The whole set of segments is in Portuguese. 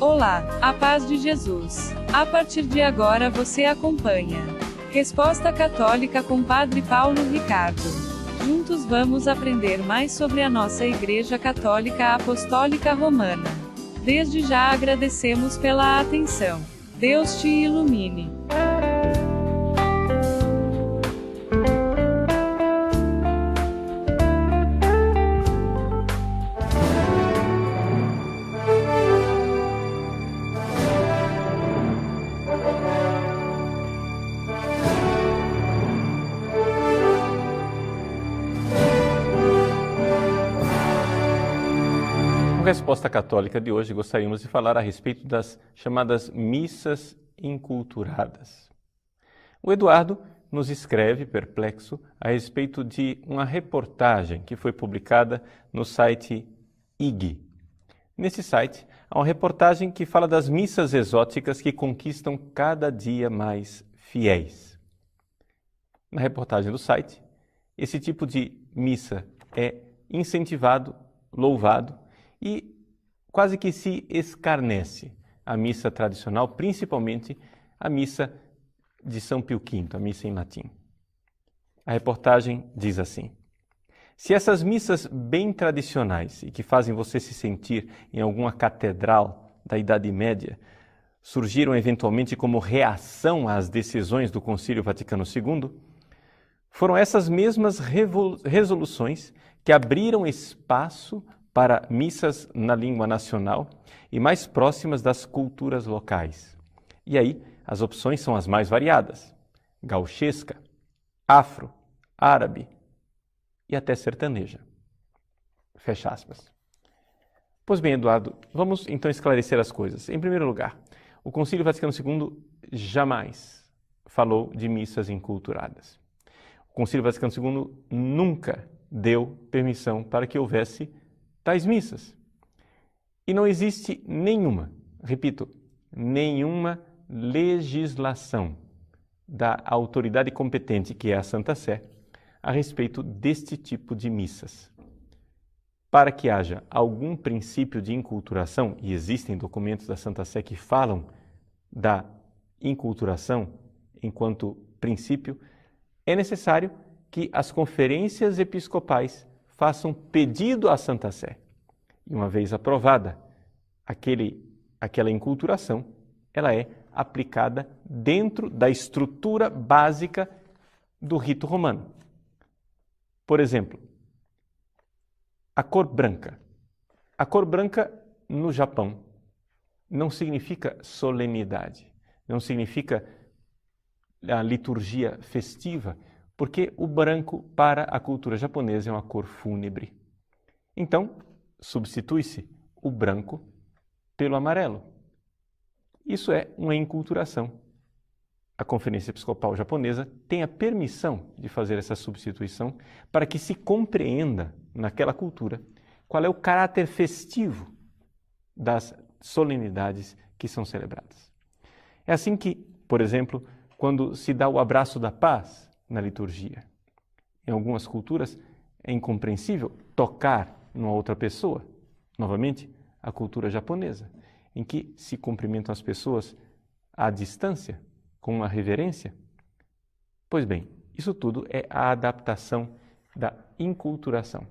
Olá, a paz de Jesus. A partir de agora você acompanha Resposta Católica com Padre Paulo Ricardo. Juntos vamos aprender mais sobre a nossa Igreja Católica Apostólica Romana. Desde já agradecemos pela atenção. Deus te ilumine. Na Resposta Católica de hoje, gostaríamos de falar a respeito das chamadas missas inculturadas. O Eduardo nos escreve, perplexo, a respeito de uma reportagem que foi publicada no site IG. Nesse site, há uma reportagem que fala das missas exóticas que conquistam cada dia mais fiéis. Na reportagem do site, esse tipo de missa é incentivado, louvado, e quase que se escarnece a missa tradicional, principalmente a missa de São Pio V, a missa em latim. A reportagem diz assim: se essas missas bem tradicionais e que fazem você se sentir em alguma catedral da Idade Média surgiram eventualmente como reação às decisões do Concílio Vaticano II, foram essas mesmas resoluções que abriram espaço para missas na língua nacional e mais próximas das culturas locais. E aí, as opções são as mais variadas: gauchesca, afro, árabe e até sertaneja. Fecha aspas. Pois bem, Eduardo, vamos então esclarecer as coisas. Em primeiro lugar, o Concílio Vaticano II jamais falou de missas inculturadas. O Concílio Vaticano II nunca deu permissão para que houvesse tais missas. E não existe nenhuma, repito, nenhuma legislação da autoridade competente, que é a Santa Sé, a respeito deste tipo de missas. Para que haja algum princípio de inculturação, e existem documentos da Santa Sé que falam da inculturação enquanto princípio, é necessário que as conferências episcopais façam pedido à Santa Sé. E uma vez aprovada aquela inculturação, ela é aplicada dentro da estrutura básica do rito romano. Por exemplo, a cor branca. A cor branca no Japão não significa solenidade, não significa a liturgia festiva, porque o branco para a cultura japonesa é uma cor fúnebre. Então, substitui-se o branco pelo amarelo. Isso é uma inculturação. A Conferência Episcopal Japonesa tem a permissão de fazer essa substituição para que se compreenda naquela cultura qual é o caráter festivo das solenidades que são celebradas. É assim que, por exemplo, quando se dá o abraço da paz na liturgia, em algumas culturas é incompreensível tocar numa outra pessoa. Novamente, a cultura japonesa, em que se cumprimentam as pessoas à distância, com uma reverência. Pois bem, isso tudo é a adaptação da inculturação.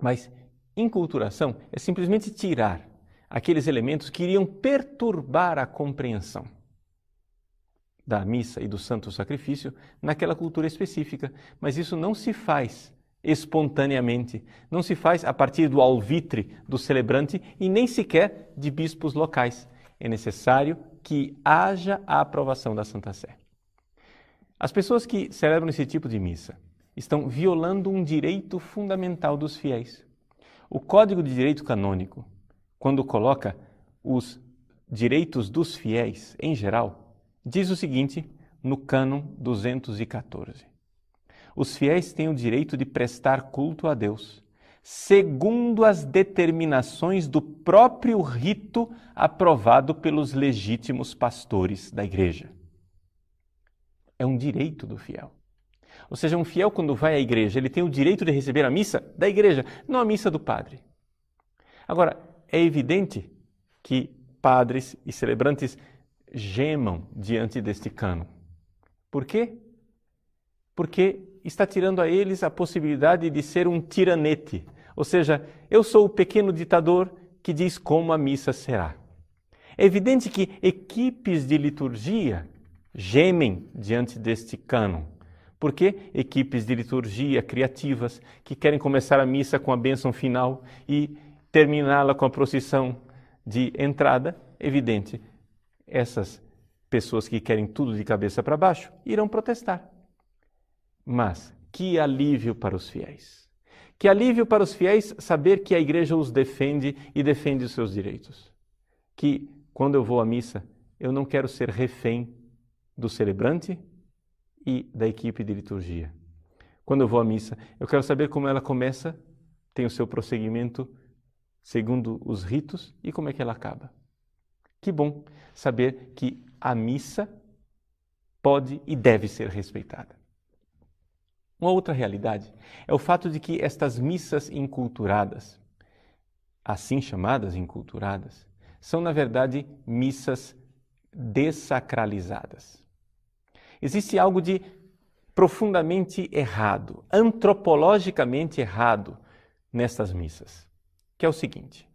Mas inculturação é simplesmente tirar aqueles elementos que iriam perturbar a compreensão da missa e do santo sacrifício naquela cultura específica. Mas isso não se faz espontaneamente, não se faz a partir do alvitre do celebrante e nem sequer de bispos locais. É necessário que haja a aprovação da Santa Sé. As pessoas que celebram esse tipo de missa estão violando um direito fundamental dos fiéis. O Código de Direito Canônico, quando coloca os direitos dos fiéis em geral, diz o seguinte no cânon 214. Os fiéis têm o direito de prestar culto a Deus, segundo as determinações do próprio rito aprovado pelos legítimos pastores da Igreja. É um direito do fiel. Ou seja, um fiel, quando vai à igreja, ele tem o direito de receber a missa da igreja, não a missa do padre. Agora, é evidente que padres e celebrantes gemam diante deste cânon. Por quê? Porque está tirando a eles a possibilidade de ser um tiranete. Ou seja, eu sou o pequeno ditador que diz como a missa será. É evidente que equipes de liturgia gemem diante deste cânon. Porque equipes de liturgia criativas que querem começar a missa com a bênção final e terminá-la com a procissão de entrada, evidente, essas pessoas que querem tudo de cabeça para baixo irão protestar. Mas que alívio para os fiéis! Que alívio para os fiéis saber que a igreja os defende e defende os seus direitos. Que quando eu vou à missa, eu não quero ser refém do celebrante e da equipe de liturgia. Quando eu vou à missa, eu quero saber como ela começa, tem o seu prosseguimento segundo os ritos e como é que ela acaba. Que bom saber que a missa pode e deve ser respeitada. Uma outra realidade é o fato de que estas missas enculturadas, assim chamadas enculturadas, são na verdade missas dessacralizadas. Existe algo de profundamente errado, antropologicamente errado nestas missas, que é o seguinte: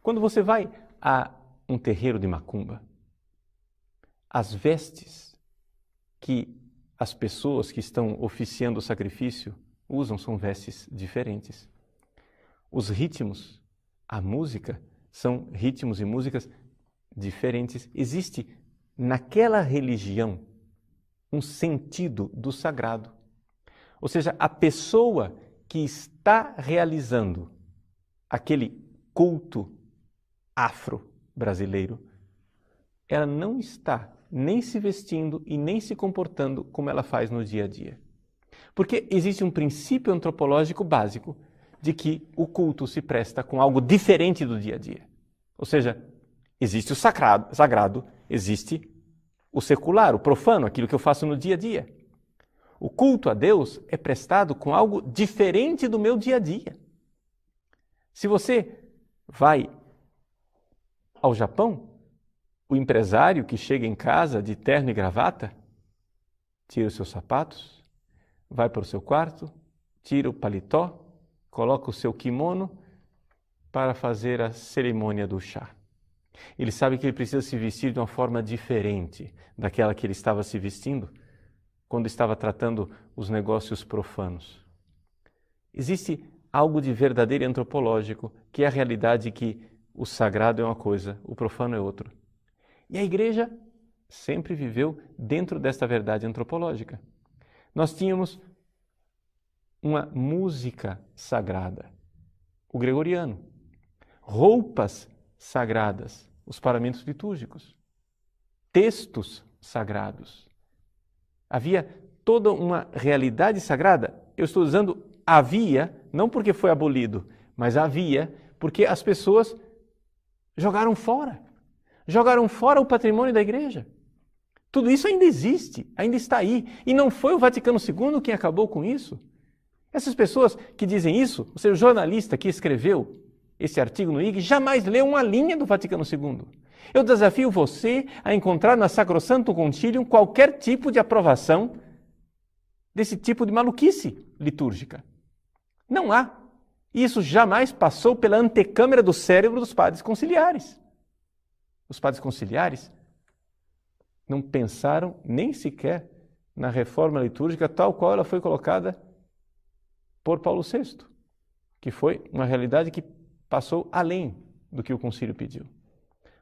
quando você vai a um terreiro de macumba, as vestes que as pessoas que estão oficiando o sacrifício usam são vestes diferentes. Os ritmos, a música, são ritmos e músicas diferentes. Existe naquela religião um sentido do sagrado. Ou seja, a pessoa que está realizando aquele culto afro-brasileiro, ela não está nem se vestindo e nem se comportando como ela faz no dia a dia. Porque existe um princípio antropológico básico de que o culto se presta com algo diferente do dia a dia. Ou seja, existe o sagrado, existe o secular, o profano, aquilo que eu faço no dia a dia. O culto a Deus é prestado com algo diferente do meu dia a dia. Se você vai ao Japão, o empresário que chega em casa de terno e gravata, tira os seus sapatos, vai para o seu quarto, tira o paletó, coloca o seu kimono para fazer a cerimônia do chá. Ele sabe que ele precisa se vestir de uma forma diferente daquela que ele estava se vestindo quando estava tratando os negócios profanos. Existe algo de verdadeiro e antropológico, que é a realidade que o sagrado é uma coisa, o profano é outra. E a igreja sempre viveu dentro desta verdade antropológica. Nós tínhamos uma música sagrada, o gregoriano, roupas sagradas, os paramentos litúrgicos, textos sagrados. Havia toda uma realidade sagrada. Eu estou usando havia, não porque foi abolido, mas havia porque as pessoas jogaram fora. Jogaram fora o patrimônio da igreja. Tudo isso ainda existe, ainda está aí. E não foi o Vaticano II quem acabou com isso. Essas pessoas que dizem isso, ou seja, o jornalista que escreveu esse artigo no IG, jamais leu uma linha do Vaticano II. Eu desafio você a encontrar na Sacrosanto Concilium qualquer tipo de aprovação desse tipo de maluquice litúrgica. Não há. Isso jamais passou pela antecâmara do cérebro dos padres conciliares. Os padres conciliares não pensaram nem sequer na reforma litúrgica tal qual ela foi colocada por Paulo VI, que foi uma realidade que passou além do que o concílio pediu.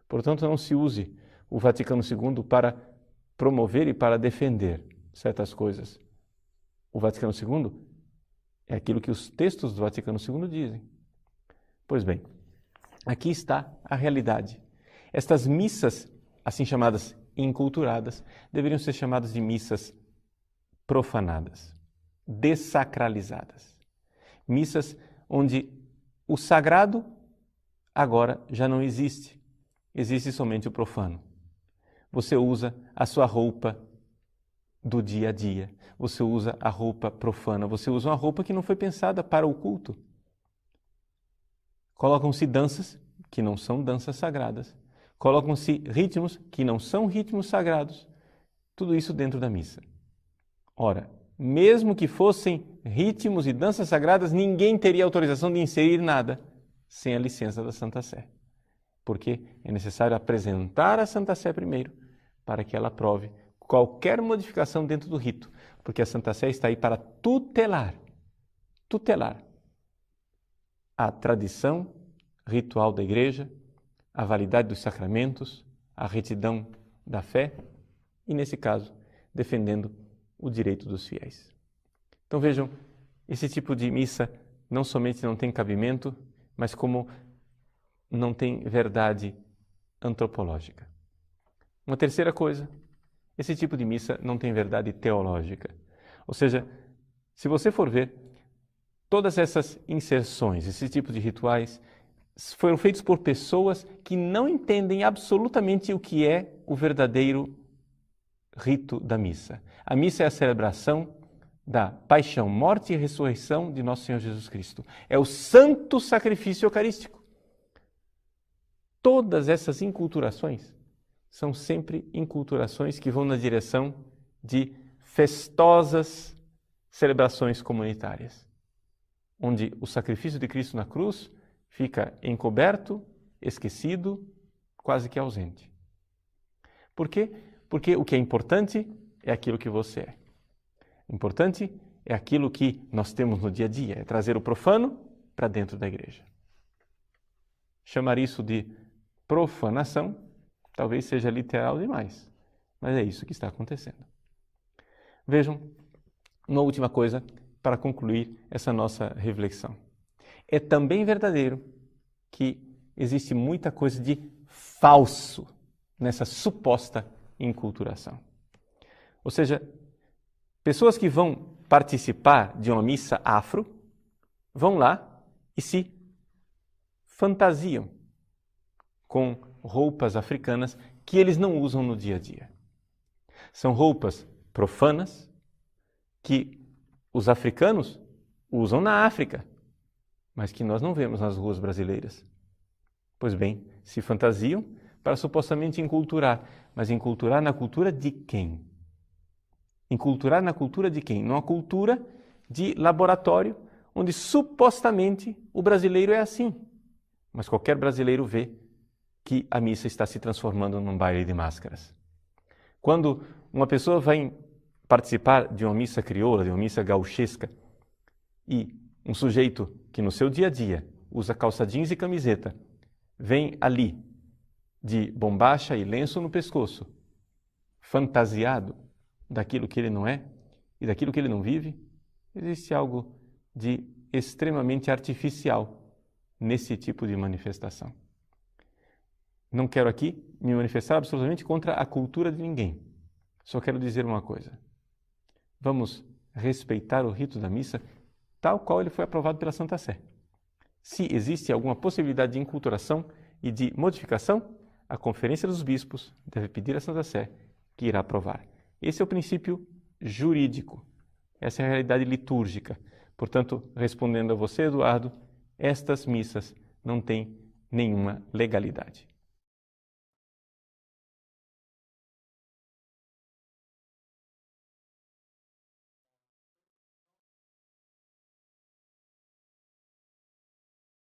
Portanto, não se use o Vaticano II para promover e para defender certas coisas. O Vaticano II é aquilo que os textos do Vaticano II dizem. Pois bem, aqui está a realidade. Estas missas, assim chamadas enculturadas, deveriam ser chamadas de missas profanadas, dessacralizadas. Missas onde o sagrado agora já não existe. Existe somente o profano. Você usa a sua roupa do dia a dia. Você usa a roupa profana. Você usa uma roupa que não foi pensada para o culto. colocam-se danças que não são danças sagradas, colocam-se ritmos que não são ritmos sagrados, tudo isso dentro da missa. Ora, mesmo que fossem ritmos e danças sagradas, ninguém teria autorização de inserir nada sem a licença da Santa Sé. Porque é necessário apresentar a Santa Sé primeiro, para que ela aprove qualquer modificação dentro do rito, porque a Santa Sé está aí para tutelar a tradição ritual da Igreja, a validade dos sacramentos, a retidão da fé e, nesse caso, defendendo o direito dos fiéis. Então vejam, esse tipo de missa não somente não tem cabimento, mas como não tem verdade antropológica. Uma terceira coisa, esse tipo de missa não tem verdade teológica. Ou seja, se você for ver, todas essas inserções, esse tipo de rituais, foram feitos por pessoas que não entendem absolutamente o que é o verdadeiro rito da missa. A missa é a celebração da paixão, morte e ressurreição de nosso Senhor Jesus Cristo. É o santo sacrifício eucarístico. Todas essas inculturações são sempre inculturações que vão na direção de festosas celebrações comunitárias, onde o sacrifício de Cristo na cruz fica encoberto, esquecido, quase que ausente. Por quê? Porque o que é importante é aquilo que você é. Importante é aquilo que nós temos no dia a dia, é trazer o profano para dentro da igreja. Chamar isso de profanação talvez seja literal demais, mas é isso que está acontecendo. Vejam, uma última coisa para concluir essa nossa reflexão. É também verdadeiro que existe muita coisa de falso nessa suposta inculturação. Ou seja, pessoas que vão participar de uma missa afro vão lá e se fantasiam com roupas africanas que eles não usam no dia a dia. São roupas profanas que os africanos usam na África, mas que nós não vemos nas ruas brasileiras. Pois bem, se fantasiam para supostamente enculturar, mas enculturar na cultura de quem? Enculturar na cultura de quem? Numa cultura de laboratório, onde supostamente o brasileiro é assim. Mas qualquer brasileiro vê que a missa está se transformando num baile de máscaras. Quando uma pessoa vai participar de uma missa crioula, de uma missa gauchesca, e um sujeito que no seu dia a dia usa calça jeans e camiseta, vem ali de bombacha e lenço no pescoço, fantasiado daquilo que ele não é e daquilo que ele não vive, existe algo de extremamente artificial nesse tipo de manifestação. Não quero aqui me manifestar absolutamente contra a cultura de ninguém. Só quero dizer uma coisa. Vamos respeitar o rito da missa tal qual ele foi aprovado pela Santa Sé. Se existe alguma possibilidade de inculturação e de modificação, a Conferência dos Bispos deve pedir à Santa Sé que irá aprovar. Esse é o princípio jurídico. Essa é a realidade litúrgica. Portanto, respondendo a você, Eduardo, estas missas não têm nenhuma legalidade.